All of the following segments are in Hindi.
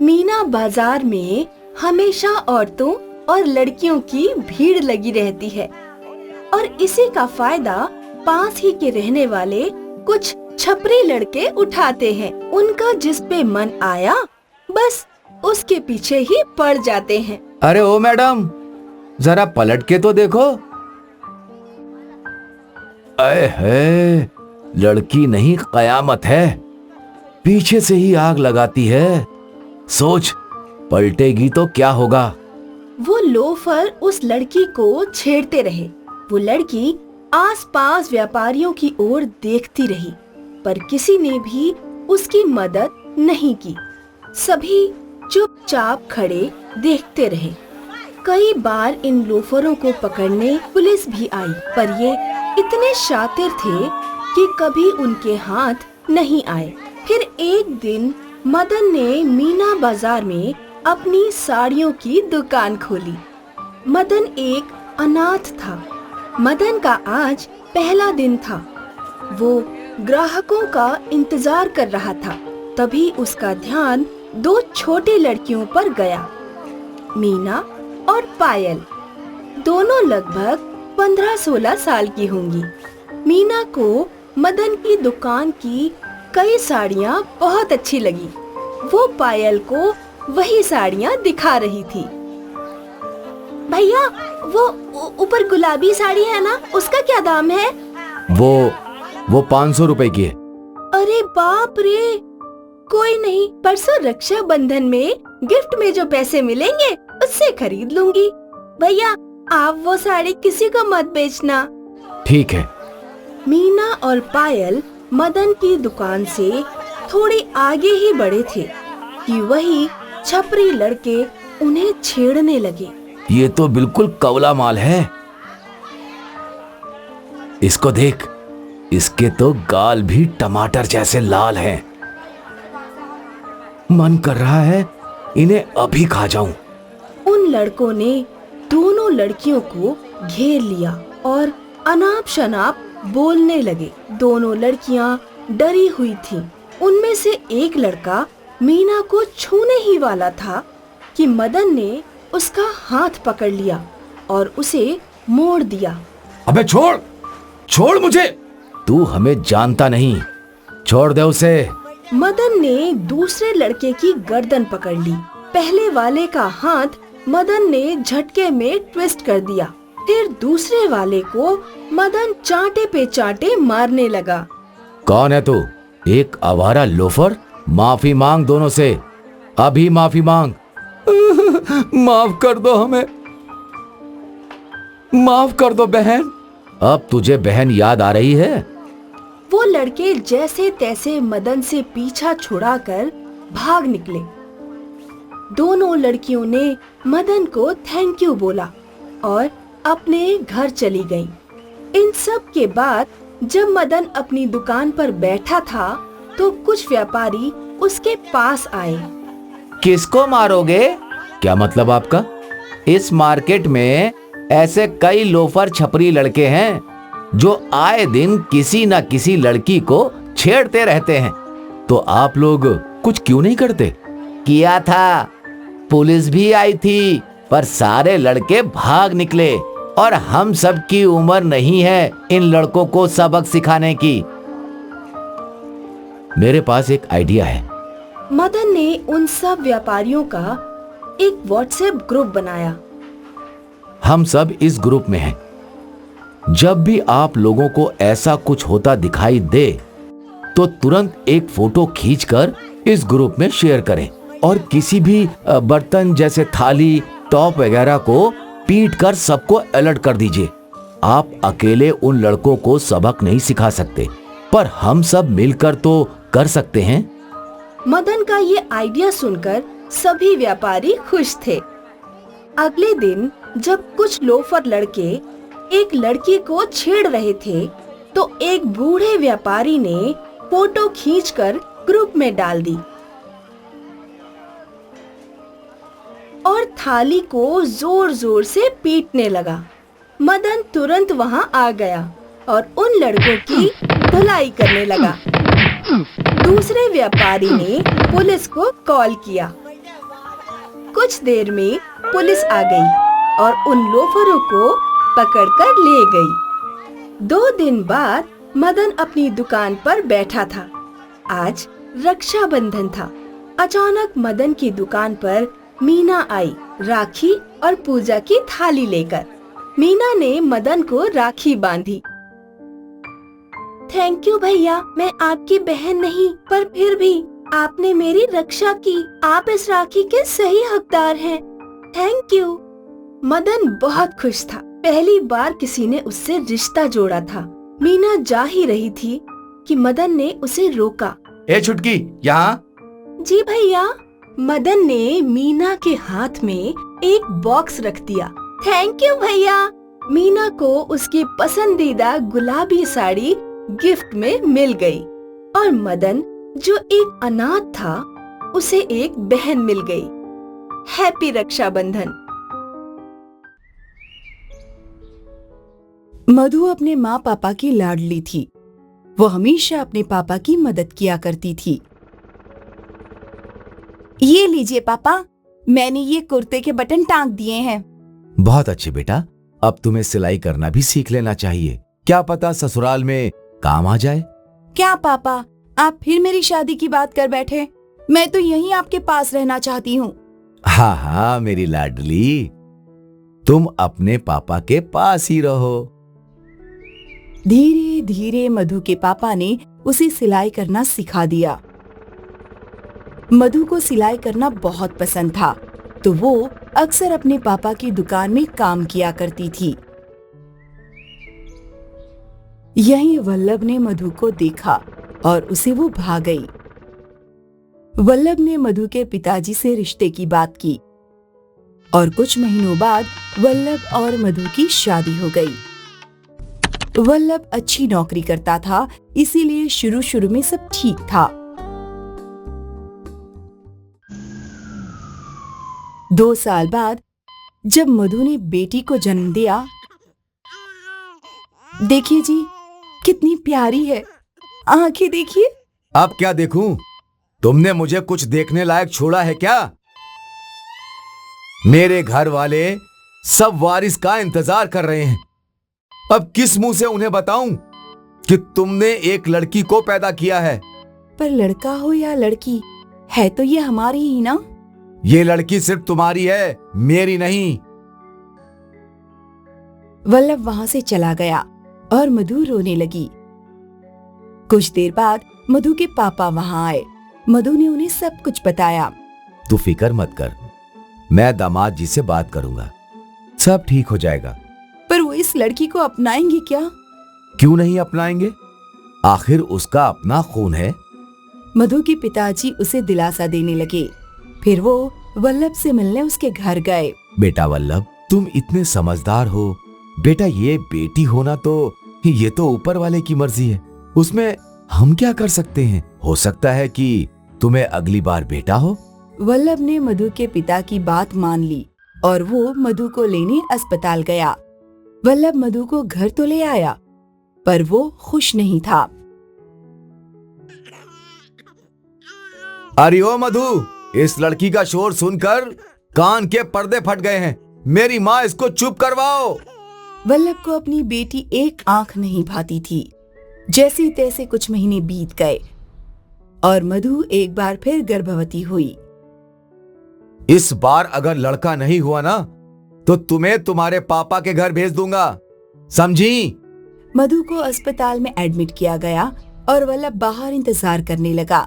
मीना बाजार में हमेशा औरतों और लड़कियों की भीड़ लगी रहती है और इसी का फायदा पास ही के रहने वाले कुछ छपरी लड़के उठाते हैं। उनका जिस पे मन आया बस उसके पीछे ही पड़ जाते हैं। अरे ओ मैडम, जरा पलट के तो देखो। अरे है, लड़की नहीं कयामत है, पीछे से ही आग लगाती है। सोच, पलटेगी तो क्या होगा। वो लोफर उस लड़की को छेड़ते रहे। वो लड़की आसपास व्यापारियों की ओर देखती रही, पर किसी ने भी उसकी मदद नहीं की। सभी चुपचाप खड़े देखते रहे। कई बार इन लोफरों को पकड़ने पुलिस भी आई, पर ये इतने शातिर थे कि कभी उनके हाथ नहीं आए। फिर एक दिन मदन ने मीना बाजार में अपनी साड़ियों की दुकान खोली। मदन एक अनाथ था। मदन का आज पहला दिन था। वो ग्राहकों का इंतजार कर रहा था। तभी उसका ध्यान दो छोटी लड़कियों पर गया, मीना और पायल। दोनों लगभग 15-16 साल की होंगी। मीना को मदन की दुकान की कई साड़ियाँ बहुत अच्छी लगी। वो पायल को वही साड़ियाँ दिखा रही थी। भैया, वो ऊपर गुलाबी साड़ी है ना, उसका क्या दाम है? वो 500 रुपए की है। अरे बाप रे, कोई नहीं, परसों रक्षाबंधन में गिफ्ट में जो पैसे मिलेंगे उससे खरीद लूंगी। भैया, आप वो साड़ी किसी को मत बेचना। ठीक है। मीना और पायल मदन की दुकान से थोड़ी आगे ही बढ़े थे कि वही छपरी लड़के उन्हें छेड़ने लगे। ये तो बिल्कुल कवला माल है। इसको देख, इसके तो गाल भी टमाटर जैसे लाल हैं। मन कर रहा है इन्हें अभी खा जाऊं। उन लड़कों ने दोनों लड़कियों को घेर लिया और अनाप शनाप बोलने लगे। दोनों लड़कियां डरी हुई थीं। उनमें से एक लड़का मीना को छूने ही वाला था कि मदन ने उसका हाथ पकड़ लिया और उसे मोड़ दिया। अबे छोड़, छोड़ मुझे, तू हमें जानता नहीं, छोड़ दे उसे। मदन ने दूसरे लड़के की गर्दन पकड़ ली। पहले वाले का हाथ मदन ने झटके में ट्विस्ट कर दिया। फिर दूसरे वाले को मदन चांटे पे चांटे मारने लगा। कौन है तू? एक आवारा लोफर? माफी मांग दोनों से, अभी माफी मांग। माफ कर दो हमें, माफ कर दो बहन। अब तुझे बहन याद आ रही है? वो लड़के जैसे तैसे मदन से पीछा छुड़ाकर भाग निकले। दोनों लड़कियों ने मदन को थैंक यू बोला और अपने घर चली गईं। इन सब के बाद जब मदन अपनी दुकान पर बैठा था तो कुछ व्यापारी उसके पास आए। किसको मारोगे? क्या मतलब आपका? इस मार्केट में ऐसे कई लोफर छपरी लड़के हैं जो आए दिन किसी न किसी लड़की को छेड़ते रहते हैं, तो आप लोग कुछ क्यों नहीं करते? किया था, पुलिस भी आई थी, पर सारे लड़के भाग निकले और हम सब की उम्र नहीं है इन लड़कों को सबक सिखाने की। मेरे पास एक आइडिया है। मदन ने उन सब व्यापारियों का एक व्हाट्सएप ग्रुप बनाया। हम सब इस ग्रुप में हैं। जब भी आप लोगों को ऐसा कुछ होता दिखाई दे तो तुरंत एक फोटो खींचकर इस ग्रुप में शेयर करें और किसी भी बर्तन जैसे थाली, टॉप वगैरह को पीट कर सबको अलर्ट कर दीजिए। आप अकेले उन लड़कों को सबक नहीं सिखा सकते, पर हम सब मिलकर तो कर सकते हैं। मदन का ये आइडिया सुनकर सभी व्यापारी खुश थे। अगले दिन जब कुछ लोफर लड़के एक लड़की को छेड़ रहे थे तो एक बूढ़े व्यापारी ने फोटो खींचकर ग्रुप में डाल दी और थाली को जोर जोर से पीटने लगा। मदन तुरंत वहां आ गया और उन लड़कों की धुलाई करने लगा। दूसरे व्यापारी ने पुलिस को कॉल किया। कुछ देर में पुलिस आ गई और उन लोफरों को पकड़कर ले गई। 2 दिन बाद मदन अपनी दुकान पर बैठा था। आज रक्षाबंधन था। अचानक मदन की दुकान पर मीना आई, राखी और पूजा की थाली लेकर। मीना ने मदन को राखी बांधी। थैंक यू भैया, मैं आपकी बहन नहीं, पर फिर भी आपने मेरी रक्षा की। आप इस राखी के सही हकदार हैं। Thank you. मदन बहुत खुश था। पहली बार किसी ने उससे रिश्ता जोड़ा था। मीना जा ही रही थी कि मदन ने उसे रोका। ए छुटकी, यहाँ। जी भैया। मदन ने मीना के हाथ में एक बॉक्स रख दिया। थैंक यू भैया। मीना को उसकी पसंदीदा गुलाबी साड़ी गिफ्ट में मिल गई और मदन, जो एक अनाथ था, उसे एक बहन मिल गई। हैप्पी रक्षाबंधन। मधु अपने माँ पापा की लाडली थी। वो हमेशा अपने पापा की मदद किया करती थी। ये लीजिए पापा, मैंने ये कुर्ते के बटन टांग दिए हैं। बहुत अच्छे बेटा, अब तुम्हें सिलाई करना भी सीख लेना चाहिए। क्या पता ससुराल में काम आ जाए। क्या पापा, आप फिर मेरी शादी की बात कर बैठे? मैं तो यहीं आपके पास रहना चाहती हूँ। हाँ हाँ मेरी लाडली, तुम अपने पापा के पास ही रहो। धीरे धीरे मधु के पापा ने उसे सिलाई करना सिखा दिया। मधु को सिलाई करना बहुत पसंद था, तो वो अक्सर अपने पापा की दुकान में काम किया करती थी। यहीं वल्लभ ने मधु को देखा और उसे वो भाग गई। वल्लभ ने मधु के पिताजी से रिश्ते की बात की और कुछ महीनों बाद वल्लभ और मधु की शादी हो गई। वल्लभ अच्छी नौकरी करता था, इसीलिए शुरू शुरू में सब ठीक था। 2 साल बाद जब मधु ने बेटी को जन्म दिया, देखिए जी, कितनी प्यारी है। आंखें देखिए। अब क्या देखूं? तुमने मुझे कुछ देखने लायक छोड़ा है क्या? मेरे घर वाले सब वारिस का इंतजार कर रहे हैं। अब किस मुंह से उन्हें बताऊं कि तुमने एक लड़की को पैदा किया है? पर लड़का हो या लड़की, है तो ये हमारी ही ना। ये लड़की सिर्फ तुम्हारी है, मेरी नहीं। वल्लभ वहां से चला गया और मधु रोने लगी। कुछ देर बाद मधु के पापा वहां आए। मधु ने उन्हें सब कुछ बताया। तू फिक्र मत कर, मैं दामाद जी से बात करूंगा, सब ठीक हो जाएगा। पर वो इस लड़की को अपनाएंगे क्या? क्यों नहीं अपनाएंगे? आखिर उसका अपना खून है। मधु के पिताजी उसे दिलासा देने लगे। फिर वो वल्लभ से मिलने उसके घर गए। बेटा वल्लभ, तुम इतने समझदार हो। बेटा, ये बेटी होना तो ये तो ऊपर वाले की मर्जी है, उसमें हम क्या कर सकते हैं? हो सकता है कि तुम्हें अगली बार बेटा हो। वल्लभ ने मधु के पिता की बात मान ली और वो मधु को लेने अस्पताल गया। वल्लभ मधु को घर तो ले आया, पर वो खुश नहीं था। अरे ओ मधु, इस लड़की का शोर सुनकर कान के पर्दे फट गए हैं। मेरी माँ इसको चुप करवाओ। वल्लभ को अपनी बेटी एक आंख नहीं भाती थी। जैसे तैसे कुछ महीने बीत गए और मधु एक बार फिर गर्भवती हुई। इस बार अगर लड़का नहीं हुआ ना, तो तुम्हें तुम्हारे पापा के घर भेज दूंगा, समझी? मधु को अस्पताल में एडमिट किया गया और वल्लभ बाहर इंतजार करने लगा।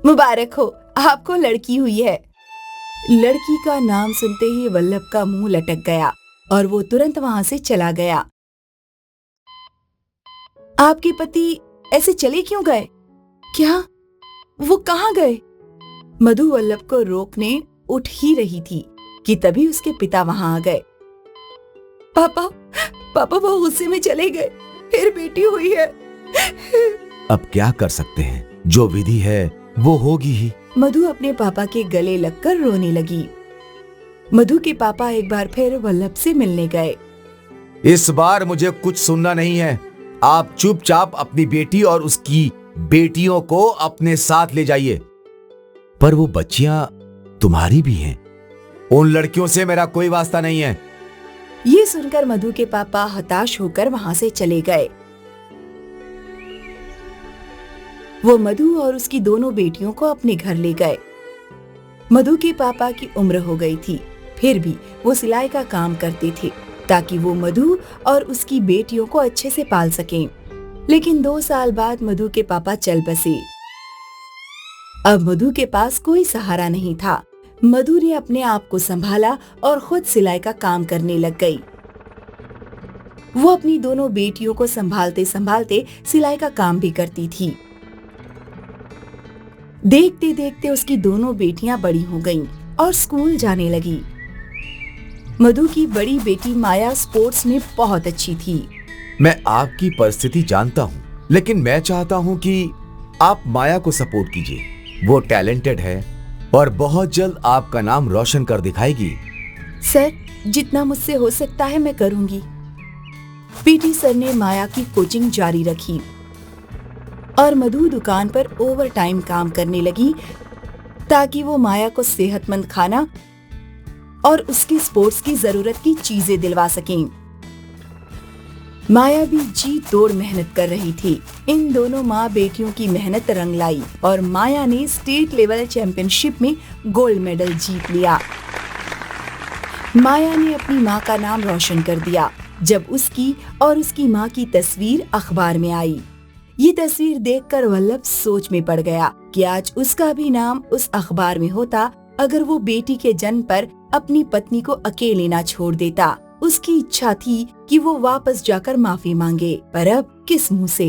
मुबारक हो, आपको लड़की हुई है। लड़की का नाम सुनते ही वल्लभ का मुंह लटक गया और वो तुरंत वहां से चला गया। आपके पति ऐसे चले क्यों गए? क्या वो कहाँ गए? मधु वल्लभ को रोकने उठ ही रही थी कि तभी उसके पिता वहां आ गए। पापा वो गुस्से में चले गए, फिर बेटी हुई है। अब क्या कर सकते हैं, जो विधि है वो होगी ही। मधु अपने पापा के गले लगकर रोने लगी। मधु के पापा एक बार फिर वल्लभ से मिलने गए। इस बार मुझे कुछ सुनना नहीं है। आप चुपचाप अपनी बेटी और उसकी बेटियों को अपने साथ ले जाइए। पर वो बच्चियां तुम्हारी भी हैं। उन लड़कियों से मेरा कोई वास्ता नहीं है। ये सुनकर मधु के पापा हताश होकर वहां से चले गए। वो मधु और उसकी दोनों बेटियों को अपने घर ले गए। मधु के पापा की उम्र हो गई थी, फिर भी वो सिलाई का काम करते थे ताकि वो मधु और उसकी बेटियों को अच्छे से पाल सकें। लेकिन 2 साल बाद मधु के पापा चल बसे। अब मधु के पास कोई सहारा नहीं था। मधु ने अपने आप को संभाला और खुद सिलाई का काम करने लग गई। वो अपनी दोनों बेटियों को संभालते संभालते सिलाई का काम भी करती थी। देखते देखते उसकी दोनों बेटियां बड़ी हो गईं और स्कूल जाने लगी। मधु की बड़ी बेटी माया स्पोर्ट्स में बहुत अच्छी थी। मैं आपकी परिस्थिति जानता हूँ, लेकिन मैं चाहता हूँ कि आप माया को सपोर्ट कीजिए। वो टैलेंटेड है और बहुत जल्द आपका नाम रोशन कर दिखाएगी। सर, जितना मुझसे हो सकता है मैं करूंगी। पीटी सर ने माया की कोचिंग जारी रखी और मधु दुकान पर ओवरटाइम काम करने लगी ताकि वो माया को सेहतमंद खाना और उसकी स्पोर्ट्स की जरूरत की चीजें दिलवा सकें। माया भी जी तोड़ मेहनत कर रही थी। इन दोनों माँ बेटियों की मेहनत रंग लाई और माया ने स्टेट लेवल चैंपियनशिप में गोल्ड मेडल जीत लिया। माया ने अपनी माँ का नाम रोशन कर दिया जब उसकी और उसकी माँ की तस्वीर अखबार में आई। ये तस्वीर देखकर वल्लभ सोच में पड़ गया कि आज उसका भी नाम उस अखबार में होता अगर वो बेटी के जन्म पर अपनी पत्नी को अकेले ना छोड़ देता। उसकी इच्छा थी कि वो वापस जाकर माफी मांगे, पर अब किस मुंह से।